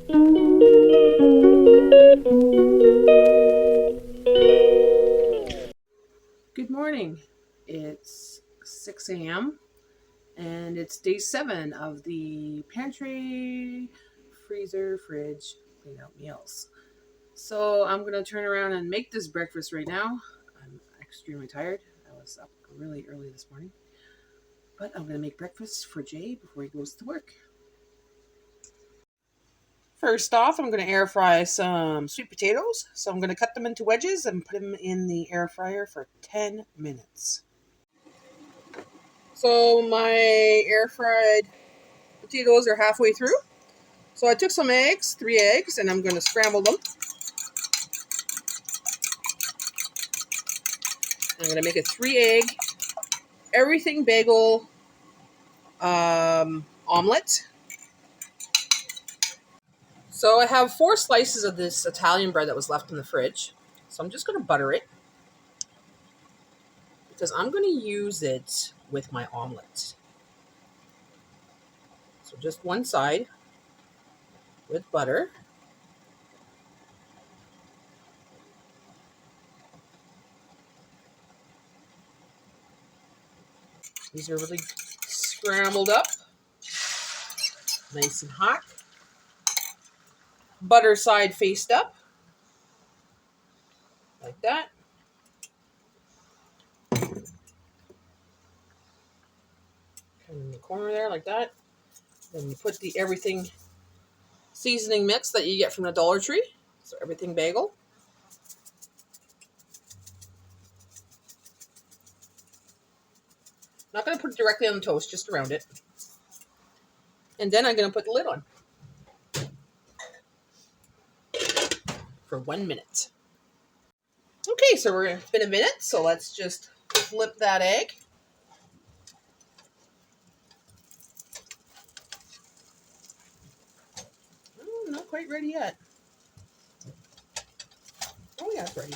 Good morning. It's 6 a.m. and it's day 7 of the pantry, freezer, fridge clean out meals. So I'm going to turn around and make this breakfast right now. I'm extremely tired. I was up really early this morning. But I'm going to make breakfast for Jay before he goes to work. First off, I'm going to air fry some sweet potatoes. So I'm going to cut them into wedges and put them in the air fryer for 10 minutes. So my air fried potatoes are halfway through. So I took some eggs, 3 eggs, and I'm going to scramble them. I'm going to make a 3-egg, everything bagel omelette. So I have 4 slices of this Italian bread that was left in the fridge. So I'm just going to butter it because I'm going to use it with my omelette. So just one side with butter. These are really scrambled up, nice and hot. Butter side faced up, like that. In the corner there, like that. Then you put the everything seasoning mix that you get from the Dollar Tree. So everything bagel. Not going to put it directly on the toast, just around it. And then I'm going to put the lid on for 1 minute. Okay, so it's been a minute, so let's just flip that egg. Oh, not quite ready yet. Oh yeah, it's ready.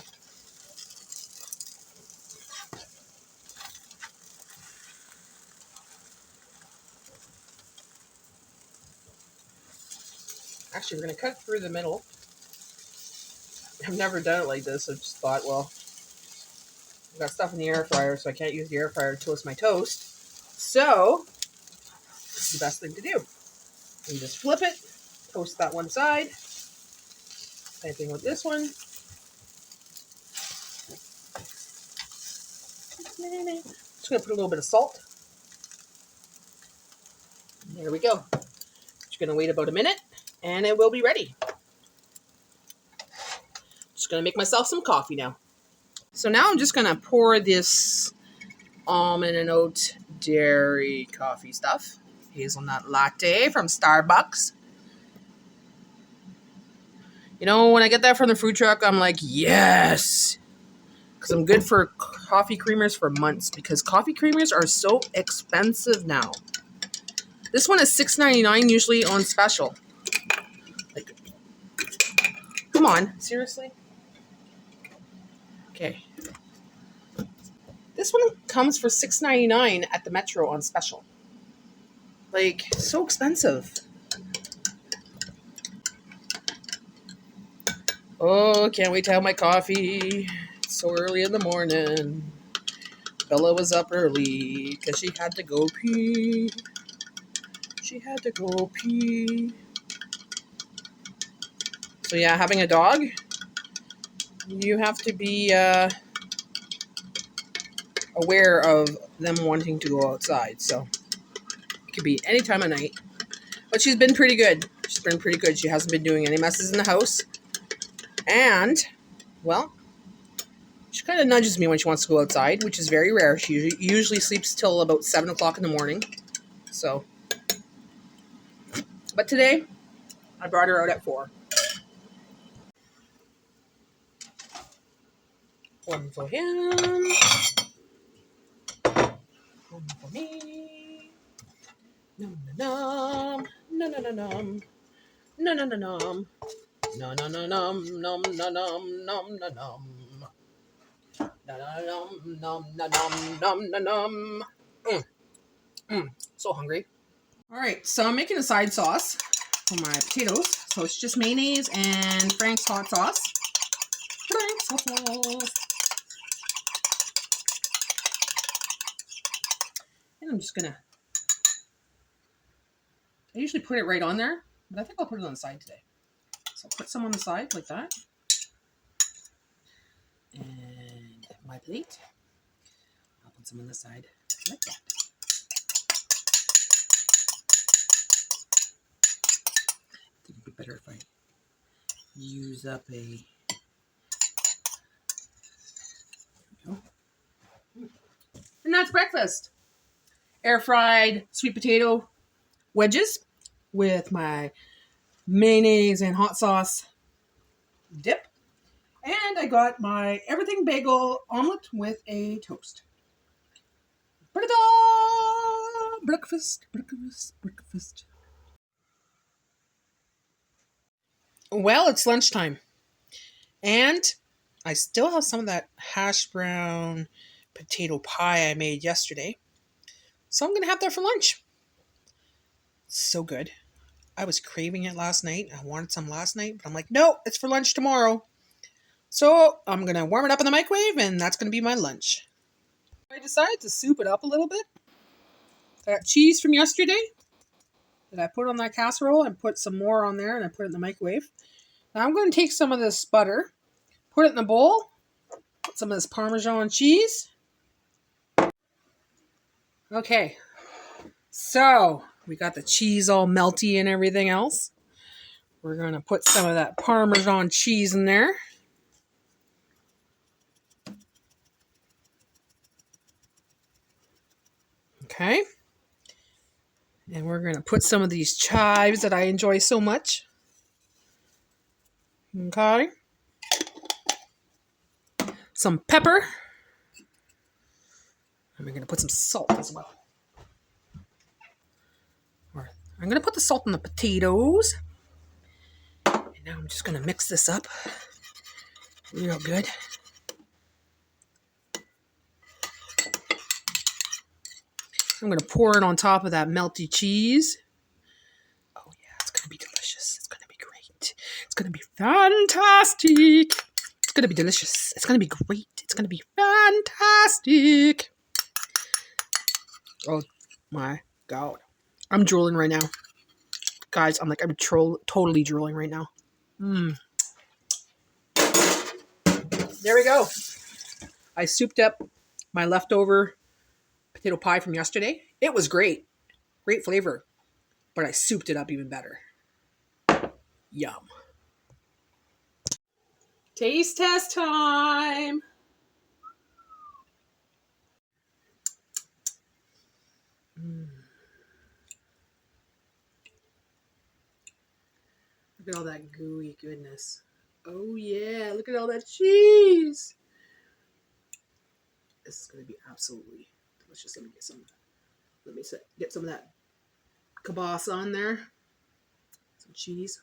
Actually, we're going to cut through the middle. I've never done it like this. I just thought, well, I've got stuff in the air fryer, so I can't use the air fryer to toast my toast. So, it's the best thing to do. You just flip it, toast that one side. Same thing with this one. Just going to put a little bit of salt. There we go. Just going to wait about a minute, and it will be ready. Just going to make myself some coffee now. So now I'm just going to pour this almond and oat dairy coffee stuff. Hazelnut latte from Starbucks. You know, when I get that from the food truck, I'm like, yes! Because I'm good for coffee creamers for months, because coffee creamers are so expensive now. This one is $6.99, usually on special. Like, come on, seriously? Okay. This one comes for $6.99 at the Metro on special. Like, so expensive. Oh, can't wait to have my coffee. It's so early in the morning. Bella was up early because she had to go pee. She had to go pee. So yeah, having a dog, you have to be aware of them wanting to go outside. So it could be any time of night. But she's been pretty good. She's been pretty good. She hasn't been doing any messes in the house. And, well, she kind of nudges me when she wants to go outside, which is very rare. She usually sleeps till about 7 o'clock in the morning. So, but today, I brought her out at 4. One for him. One for me. Num num num num num num num num num num num num num num num num num num. So hungry. All right, so I'm making a side sauce. for my potatoes. So it's just mayonnaise and Frank's hot sauce. Frank's hot sauce. And I'm just gonna, I usually put it right on there, but I think I'll put it on the side today. So I'll put some on the side like that. And my plate, I'll put some on the side like that. I think it'd be better if I use up a, and that's breakfast. Air fried sweet potato wedges with my mayonnaise and hot sauce dip. And I got my everything bagel omelette with a toast. Breakfast, breakfast, breakfast. Well, it's lunchtime. And I still have some of that hash brown potato pie I made yesterday. So I'm going to have that for lunch. So good. I was craving it last night. I wanted some last night, but I'm like, no, it's for lunch tomorrow. So I'm going to warm it up in the microwave, and that's going to be my lunch. I decided to soup it up a little bit. That cheese from yesterday that I put on that casserole and put some more on there, and I put it in the microwave. Now I'm going to take some of this butter, put it in a bowl, put some of this Parmesan cheese. Okay, so we got the cheese all melty and everything else. We're going to put some of that Parmesan cheese in there. Okay. And we're going to put some of these chives that I enjoy so much. Okay. Some pepper. And we're going to put some salt as well. I'm going to put the salt on the potatoes. And now I'm just going to mix this up real good. I'm going to pour it on top of that melty cheese. Oh yeah, it's going to be delicious. It's going to be great. It's going to be fantastic. It's going to be delicious. It's going to be great. It's going to be fantastic. Oh my God. I'm drooling right now. Guys, I'm totally drooling right now. There we go. I souped up my leftover potato pie from yesterday. It was great. Great flavor. But I souped it up even better. Yum. Taste test time. Look at all that gooey goodness. Oh yeah, look at all that cheese. This is going to be absolutely delicious. Let me get some of that kielbasa on there. Some cheese.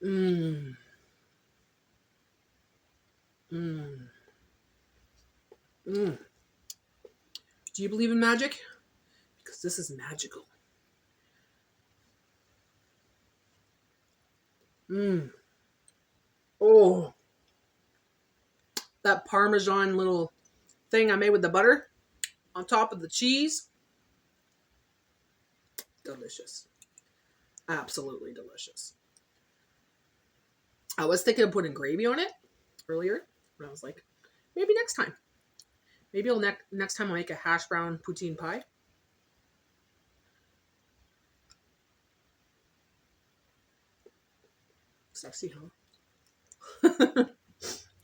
Mmm. Mmm. Mmm. Do you believe in magic? Because this is magical. Mmm. Oh. That Parmesan little thing I made with the butter on top of the cheese. Delicious. Absolutely delicious. I was thinking of putting gravy on it earlier, but I was like, maybe next time. Maybe next time I'll make a hash brown poutine pie. Sexy, huh?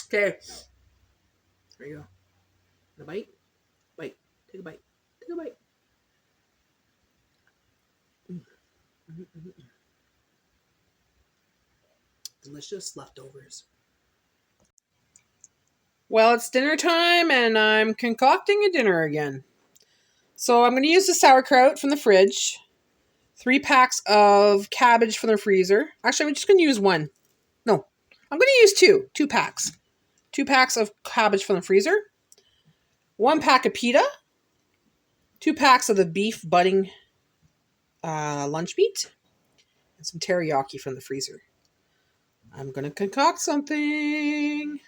Okay. There you go. A bite. Bite. Take a bite. Take a bite. Delicious leftovers. Well, it's dinner time and I'm concocting a dinner again. So I'm going to use the sauerkraut from the fridge. 3 packs of cabbage from the freezer. Actually, I'm just going to use one. No, I'm going to use 2. 2 packs. 2 packs of cabbage from the freezer. 1 pack of pita. 2 packs of the beef budding lunch meat and some teriyaki from the freezer. I'm going to concoct something.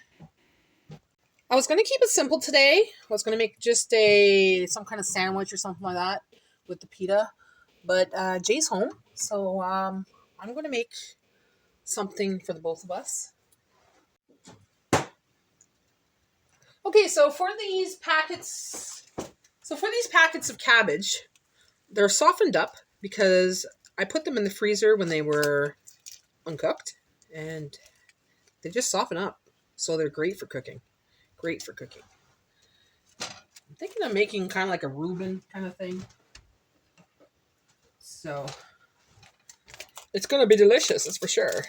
I was going to keep it simple today. I was going to make just some kind of sandwich or something like that with the pita. But Jay's home, so I'm going to make something for the both of us. Okay, so for these packets of cabbage, they're softened up because I put them in the freezer when they were uncooked, and they just soften up. So they're great for cooking. Great for cooking. I'm thinking of making kind of like a Reuben kind of thing. So it's going to be delicious, that's for sure.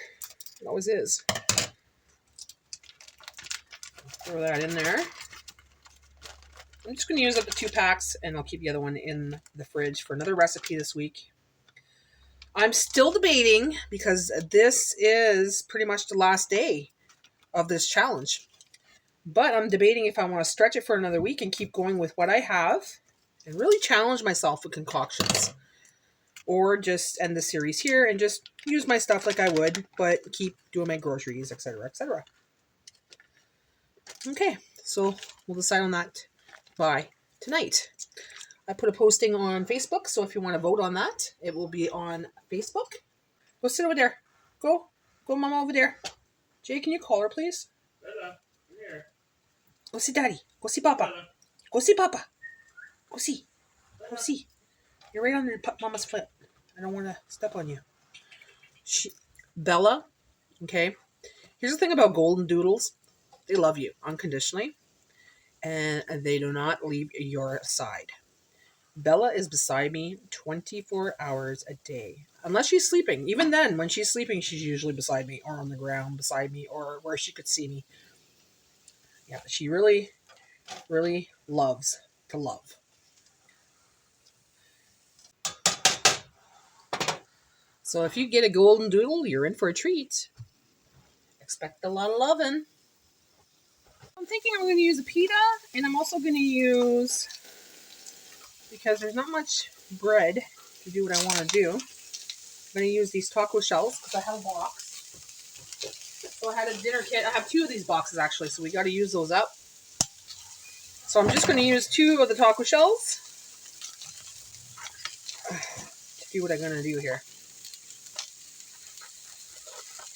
It always is. Throw that in there. I'm just going to use up the 2 packs, and I'll keep the other one in the fridge for another recipe this week. I'm still debating because this is pretty much the last day of this challenge. But I'm debating if I want to stretch it for another week and keep going with what I have and really challenge myself with concoctions. Or just end the series here and just use my stuff like I would, but keep doing my groceries, etc., etc. Okay, so we'll decide on that by tonight. I put a posting on Facebook, so if you want to vote on that, it will be on Facebook. Go sit over there. Go, Mama, over there. Jay, can you call her, please? Bella, come here. Go see Daddy. Go see Papa. Bella. Go see Papa. Go see. Go see. You're right on Mama's foot. I don't want to step on you. Bella, okay? Here's the thing about golden doodles. They love you unconditionally, and they do not leave your side. Bella is beside me 24 hours a day. Unless she's sleeping. Even then, when she's sleeping, she's usually beside me or on the ground beside me or where she could see me. Yeah, she really, really loves to love. So if you get a golden doodle, you're in for a treat. Expect a lot of loving. I'm thinking I'm going to use a pita, and I'm also going to use, because there's not much bread to do what I want to do, I'm going to use these taco shells because I have a box. So I had a dinner kit. I have 2 of these boxes actually, so we got to use those up. So I'm just going to use 2 of the taco shells to do what I'm going to do here.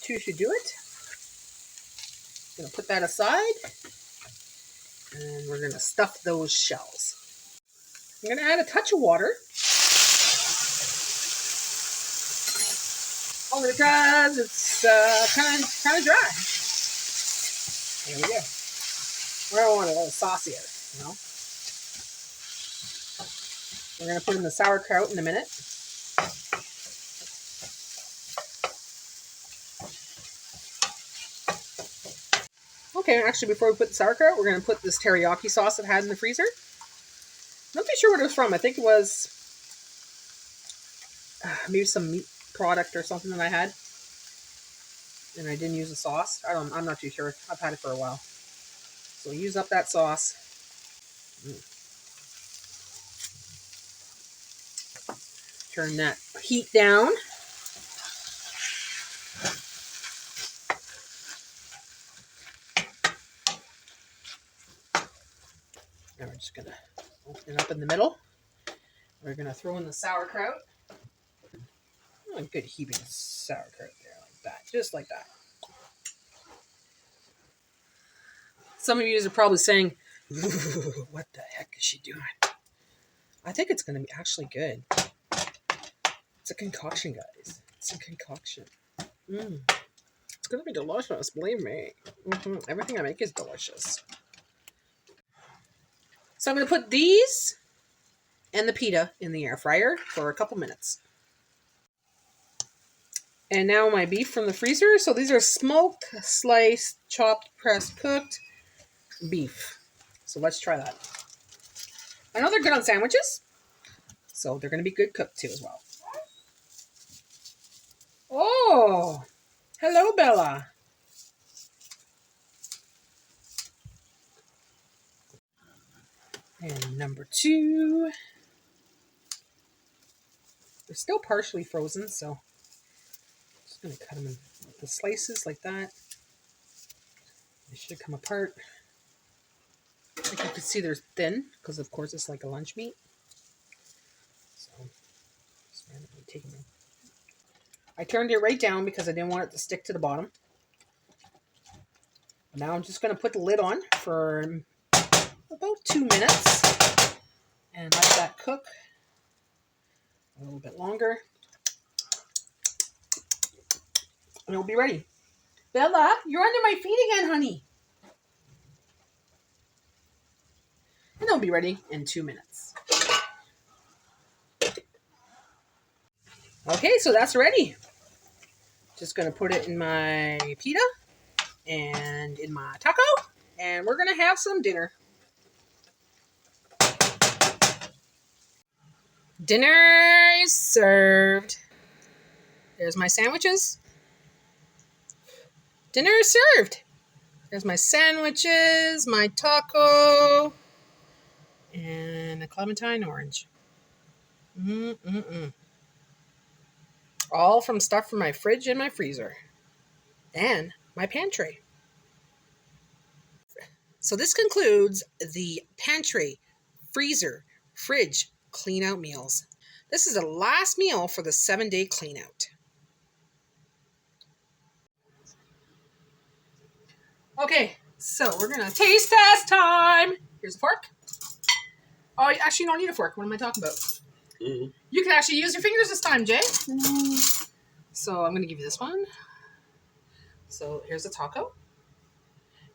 2 should do it. I'm going to put that aside, and we're going to stuff those shells. I'm going to add a touch of water. Only because it's kind of dry. There we go. We don't want it all saucy, you know. We're going to put in the sauerkraut in a minute. Okay, actually, before we put the sauerkraut, we're going to put this teriyaki sauce I've had in the freezer. I'm not too sure what it was from. I think it was maybe some meat product or something that I had. And I didn't use the sauce. I'm not too sure. I've had it for a while. So use up that sauce. Turn that heat down. And we're just going to open it up in the middle. We're going to throw in the sauerkraut. Oh, a good heaping sauerkraut there, like that. Just like that. Some of you are probably saying, what the heck is she doing? I think it's going to be actually good. It's a concoction, guys. It's a concoction. It's going to be delicious, believe me. Everything I make is delicious. So I'm going to put these and the pita in the air fryer for a couple minutes. And now my beef from the freezer. So these are smoked, sliced, chopped, pressed, cooked beef. So let's try that. I know they're good on sandwiches, so they're going to be good cooked too as well. Oh, hello, Bella. And number 2. They're still partially frozen, so I'm just going to cut them in the slices like that. They should come apart. Like you can see, they're thin because, of course, it's like a lunch meat. So just randomly taking them. I turned it right down because I didn't want it to stick to the bottom. Now I'm just going to put the lid on for about 2 minutes and let that cook a little bit longer. And it'll be ready. Bella, you're under my feet again, honey. And it'll be ready in 2 minutes. Okay, so that's ready. Just going to put it in my pita and in my taco. And we're going to have some dinner. Dinner is served. There's my sandwiches. Dinner is served. There's my sandwiches, my taco, and a clementine orange. All from stuff from my fridge and my freezer. And my pantry. So this concludes the pantry, freezer, fridge clean out meals. This is the last meal for the 7-day clean out. Okay, so we're gonna taste test time. Here's a fork. Oh, you actually don't need a fork. What am I talking about? Mm-hmm. You can actually use your fingers this time, Jay. Mm. So I'm gonna give you this one. So here's a taco.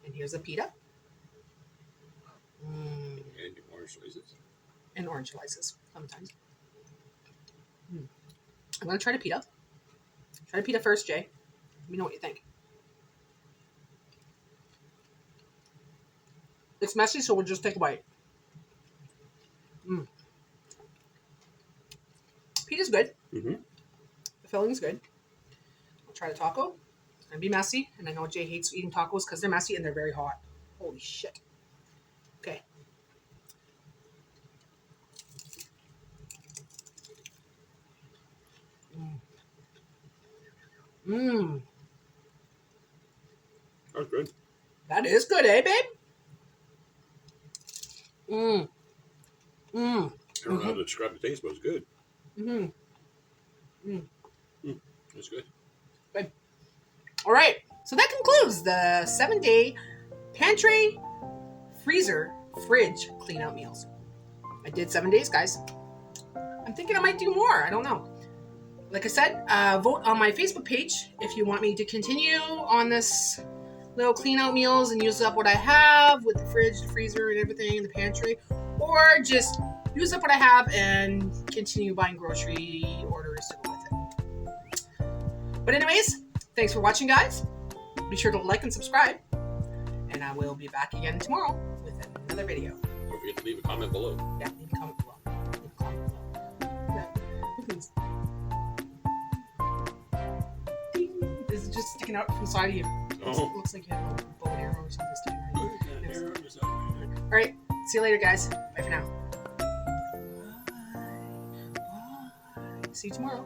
And here's a pita. And orange slices. And orange slices, sometimes. I'm gonna try the pita. Try the pita first, Jay. Let me know what you think. It's messy, so we'll just take a bite. Pita's good. Mm-hmm. The filling's good. I'll try the taco. It's gonna be messy, and I know Jay hates eating tacos because they're messy and they're very hot. Holy shit. Okay. That's good. That is good, eh, babe? I don't know how to describe the taste, but it's good. It's good. Good. All right. So that concludes the 7-day pantry, freezer, fridge clean out meals. I did 7 days, guys. I'm thinking I might do more. I don't know. Like I said, vote on my Facebook page if you want me to continue on this little clean out meals and use up what I have with the fridge, the freezer, and everything in the pantry, or just use up what I have and continue buying grocery orders to go with it. But anyways, thanks for watching, guys. Be sure to like and subscribe, and I will be back again tomorrow with another video. Don't forget to leave a comment below. Yeah, leave a comment below. This is just sticking out from the side of you. It looks like you have a bow and arrow or something sticking out of you. All right. See you later, guys. Bye for now. Bye. See you tomorrow.